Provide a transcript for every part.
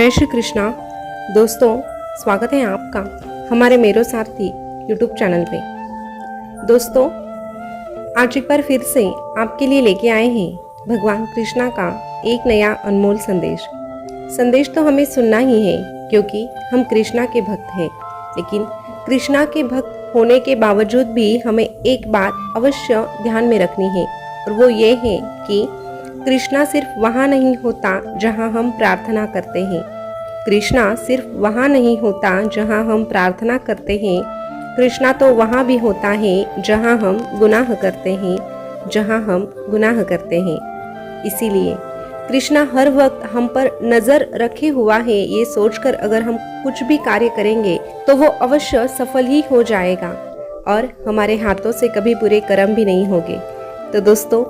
जय श्री कृष्णा। दोस्तों, स्वागत है आपका हमारे मेरो सारथी यूट्यूब चैनल पे। दोस्तों, आज एक बार फिर से आपके लिए लेके आए हैं भगवान कृष्णा का एक नया अनमोल संदेश तो हमें सुनना ही है क्योंकि हम कृष्णा के भक्त हैं। लेकिन कृष्णा के भक्त होने के बावजूद भी हमें एक बात अवश्य ध्यान में रखनी है, और वो ये है कि कृष्णा सिर्फ वहाँ नहीं होता जहाँ हम प्रार्थना करते हैं। कृष्णा सिर्फ वहाँ नहीं होता जहाँ हम प्रार्थना करते हैं। कृष्णा तो वहाँ भी होता है जहाँ हम गुनाह करते हैं। इसीलिए कृष्णा हर वक्त हम पर नजर रखे हुआ है, ये सोचकर अगर हम कुछ भी कार्य करेंगे तो वो अवश्य सफल ही हो जाएगा और हमारे हाथों से कभी बुरे कर्म भी नहीं होंगे। तो दोस्तों,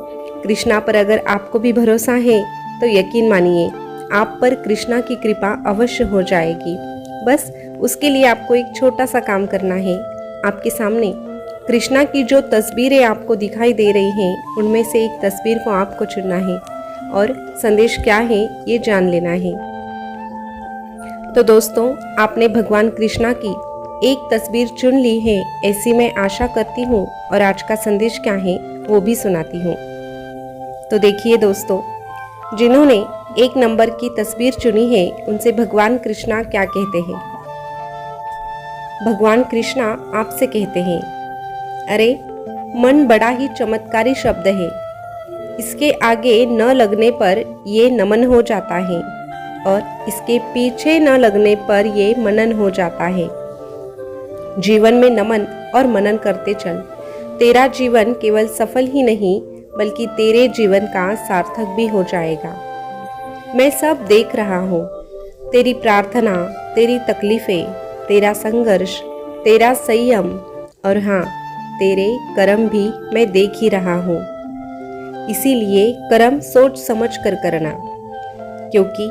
कृष्णा पर अगर आपको भी भरोसा है तो यकीन मानिए आप पर कृष्णा की कृपा अवश्य हो जाएगी। बस उसके लिए आपको एक छोटा सा काम करना है। आपके सामने कृष्णा की जो तस्वीरें आपको दिखाई दे रही हैं, उनमें से एक तस्वीर को आपको चुनना है और संदेश क्या है ये जान लेना है। तो दोस्तों, आपने भगवान कृष्णा की एक तस्वीर चुन ली है, ऐसी मैं आशा करती हूँ, और आज का संदेश क्या है वो भी सुनाती हूँ। तो देखिए दोस्तों, जिन्होंने एक नंबर की तस्वीर चुनी है उनसे भगवान कृष्णा क्या कहते हैं। भगवान कृष्णा आपसे कहते हैं, अरे मन बड़ा ही चमत्कारी शब्द है, इसके आगे न लगने पर ये नमन हो जाता है और इसके पीछे न लगने पर ये मनन हो जाता है। जीवन में नमन और मनन करते चल, तेरा जीवन केवल सफल ही नहीं बल्कि तेरे जीवन का सार्थक भी हो जाएगा। मैं सब देख रहा हूँ, तेरी प्रार्थना, तेरी तकलीफें, तेरा संघर्ष, तेरा संयम और हाँ, तेरे कर्म भी मैं देख ही रहा हूँ। इसीलिए कर्म सोच समझ कर करना, क्योंकि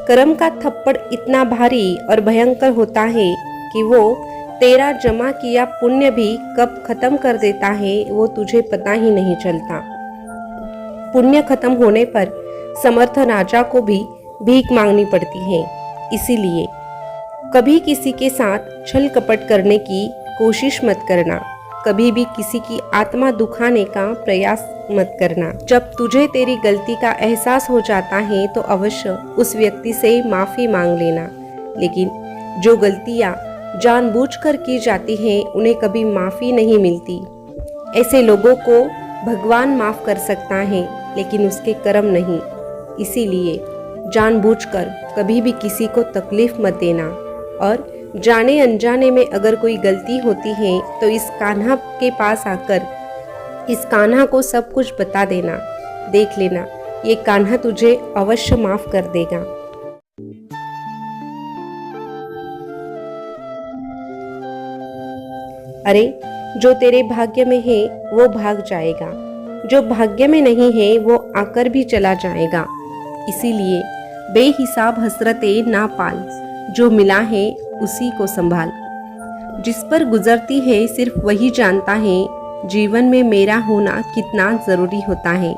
कर्म का थप्पड़ इतना भारी और भयंकर होता है कि वो तेरा जमा किया पुण्य भी कब खत्म कर देता है वो तुझे पता ही नहीं चलता। पुण्य खत्म होने पर समर्थ राजा को भी भीख मांगनी पड़ती है। इसीलिए कभी किसी के साथ छल कपट करने की कोशिश मत करना, कभी भी किसी की आत्मा दुखाने का प्रयास मत करना। जब तुझे तेरी गलती का एहसास हो जाता है तो अवश्य उस व्यक्ति से माफी मांग लेना। लेकिन जो गलतियां जानबूझकर की जाती हैं उन्हें कभी माफी नहीं मिलती। ऐसे लोगों को भगवान माफ कर सकता है लेकिन उसके कर्म नहीं। इसीलिए जानबूझकर कभी भी किसी को तकलीफ मत देना, और जाने अनजाने में अगर कोई गलती होती है तो इस कान्हा के पास आकर इस कान्हा को सब कुछ बता देना। देख लेना, ये कान्हा तुझे अवश्य माफ कर देगा। अरे जो तेरे भाग्य में है वो भाग जाएगा, जो भाग्य में नहीं है वो आकर भी चला जाएगा। इसीलिए बेहिसाब हसरतें ना पाल, जो मिला है उसी को संभाल। जिस पर गुजरती है सिर्फ वही जानता है जीवन में मेरा होना कितना जरूरी होता है।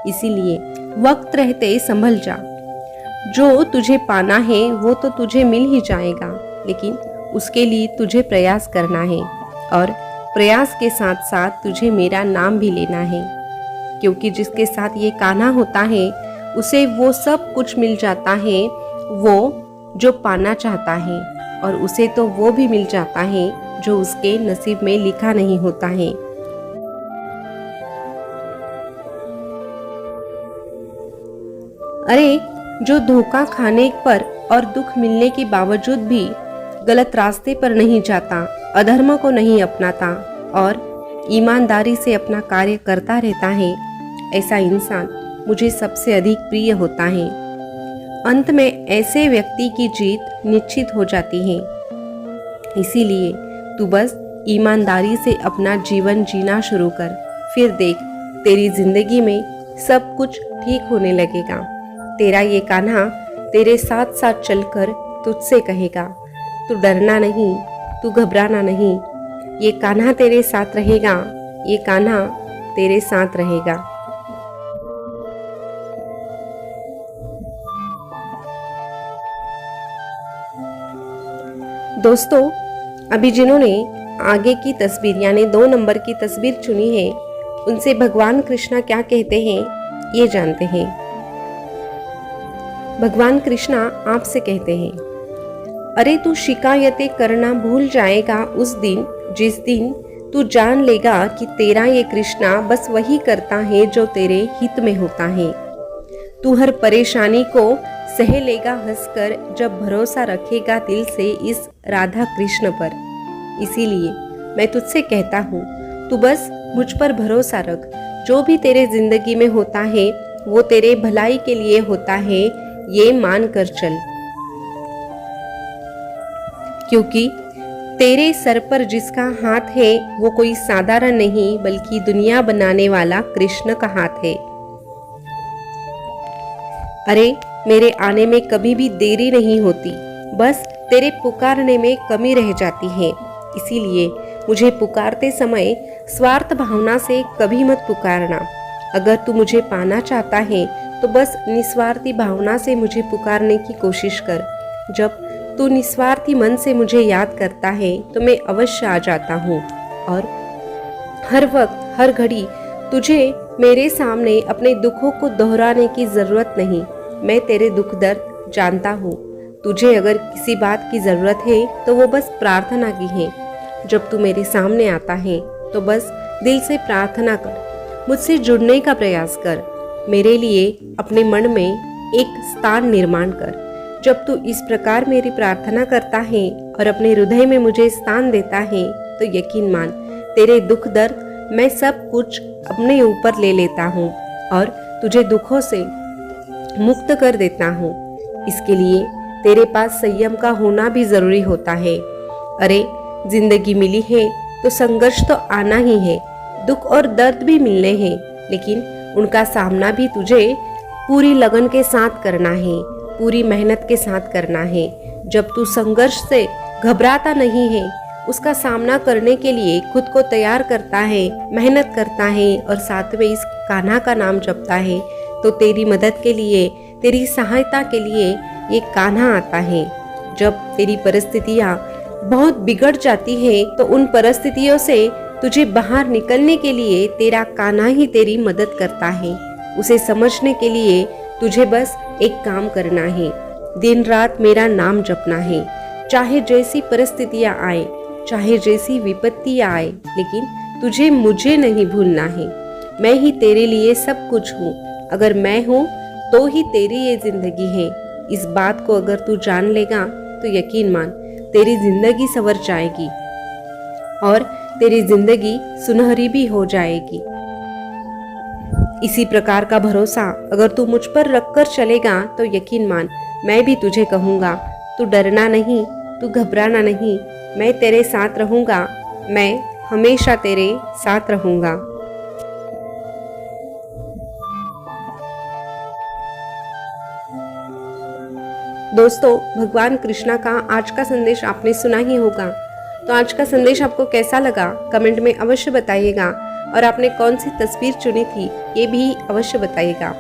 इसीलिए वक्त रहते संभल जा। जो तुझे पाना है वो तो तुझे मिल ही जाएगा, लेकिन उसके लिए तुझे प्रयास करना है, और प्रयास के साथ साथ तुझे मेरा नाम भी लेना है। क्योंकि जिसके साथ ये कान्हा होता है उसे वो सब कुछ मिल जाता है वो जो पाना चाहता है, और उसे तो वो भी मिल जाता है जो उसके नसीब में लिखा नहीं होता है। अरे जो धोखा खाने पर और दुख मिलने के बावजूद भी गलत रास्ते पर नहीं जाता, अधर्म को नहीं अपनाता और ईमानदारी से अपना कार्य करता रहता है, ऐसा इंसान मुझे सबसे अधिक प्रिय होता है। अंत में ऐसे व्यक्ति की जीत निश्चित हो जाती है। इसीलिए तू बस ईमानदारी से अपना जीवन जीना शुरू कर, फिर देख तेरी जिंदगी में सब कुछ ठीक होने लगेगा। तेरा ये कान्हा तेरे साथ साथ चलकर तुझसे कहेगा, तू डरना नहीं, तू घबराना नहीं, ये कान्हा तेरे साथ रहेगा, ये कान्हा तेरे साथ रहेगा। दोस्तों, अभी जिन्होंने आगे की तस्वीर यानी 2 नंबर की तस्वीर चुनी है, उनसे भगवान कृष्णा क्या कहते हैं ये जानते हैं। भगवान कृष्णा आपसे कहते हैं, अरे तू शिकायतें करना भूल जाएगा उस दिन जिस दिन तू जान लेगा कि तेरा ये कृष्णा बस वही करता है जो तेरे हित में होता है। तू हर परेशानी को सह लेगा हंसकर जब भरोसा रखेगा दिल से इस राधा कृष्ण पर। इसीलिए मैं तुझसे कहता हूँ, तू बस मुझ पर भरोसा रख। जो भी तेरे जिंदगी में होता है वो तेरे भलाई के लिए होता है, ये मान कर चल। क्योंकि तेरे सर पर जिसका हाथ है वो कोई साधारण नहीं बल्कि दुनिया बनाने वाला कृष्ण का हाथ है। अरे मेरे आने में कभी भी देरी नहीं होती, बस तेरे पुकारने में कमी रह जाती है। इसीलिए मुझे पुकारते समय स्वार्थ भावना से कभी मत पुकारना। अगर तू मुझे पाना चाहता है तो बस निस्वार्थी भावना से मुझे पुकारने की कोशिश कर। जब तू निस्वार्थी मन से मुझे याद करता है तो मैं अवश्य आ जाता हूँ और हर वक्त हर घड़ी तुझे मेरे सामने अपने दुखों को दोहराने की जरूरत नहीं। मैं तेरे दुख दर्द जानता हूँ। तुझे अगर किसी बात की जरूरत है तो वो बस प्रार्थना की है। जब तू मेरे सामने आता है तो बस दिल से प्रार्थना कर, मुझसे जुड़ने का प्रयास कर। मेरे लिए अपने मन में एक स्थान निर्माण कर। जब तू इस प्रकार मेरी प्रार्थना करता है और अपने हृदय में मुझे स्थान देता है तो यकीन मान, तेरे दुख दर्द मैं सब कुछ अपने ऊपर ले लेता हूँ और तुझे दुखों से मुक्त कर देता हूँ। इसके लिए तेरे पास संयम का होना भी जरूरी होता है। अरे जिंदगी मिली है तो संघर्ष तो आना ही है, दुख और दर्द भी मिलने हैं, लेकिन उनका सामना भी तुझे पूरी लगन के साथ करना है, पूरी मेहनत के साथ करना है। जब तू संघर्ष से घबराता नहीं है, उसका सामना करने के लिए खुद को तैयार करता है, मेहनत करता है और साथ में इस कान्हा का नाम जपता है, तो तेरी मदद के लिए, तेरी सहायता के लिए ये कान्हा आता है। जब तेरी परिस्थितियाँ बहुत बिगड़ जाती है तो उन परिस्थितियों से तुझे बाहर निकलने के लिए तेरा कान्हा ही तेरी मदद करता है। उसे समझने के लिए तुझे बस एक काम करना है, दिन रात मेरा नाम जपना है। चाहे जैसी परिस्थितियां आए, चाहे जैसी विपत्तियां आए, लेकिन तुझे मुझे नहीं भूलना है। मैं ही तेरे लिए सब कुछ हूँ। अगर मैं हूँ तो ही तेरी ये जिंदगी है। इस बात को अगर तू जान लेगा तो यकीन मान, तेरी जिंदगी संवर जाएगी और तेरी जिंदगी सुनहरी भी हो जाएगी। इसी प्रकार का भरोसा अगर तू मुझ पर रखकर चलेगा तो यकीन मान, मैं भी तुझे कहूँगा, तू डरना नहीं, तू घबराना नहीं, मैं तेरे साथ रहूँगा, मैं हमेशा तेरे साथ रहूँगा। दोस्तों, भगवान कृष्णा का आज का संदेश आपने सुना ही होगा। तो आज का संदेश आपको कैसा लगा कमेंट में अवश्य बताइएगा और आपने कौन सी तस्वीर चुनी थी ये भी अवश्य बताइएगा।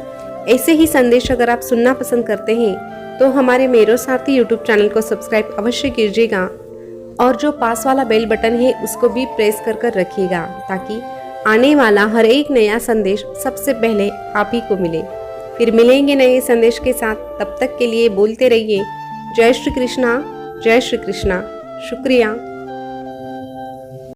ऐसे ही संदेश अगर आप सुनना पसंद करते हैं तो हमारे मेरो साथी यूट्यूब चैनल को सब्सक्राइब अवश्य कीजिएगा और जो पास वाला बेल बटन है उसको भी प्रेस कर रखिएगा ताकि आने वाला हर एक नया संदेश सबसे पहले आप ही को मिले। फिर मिलेंगे नए संदेश के साथ, तब तक के लिए बोलते रहिए जय श्री कृष्णा, जय श्री कृष्णा। शुक्रिया।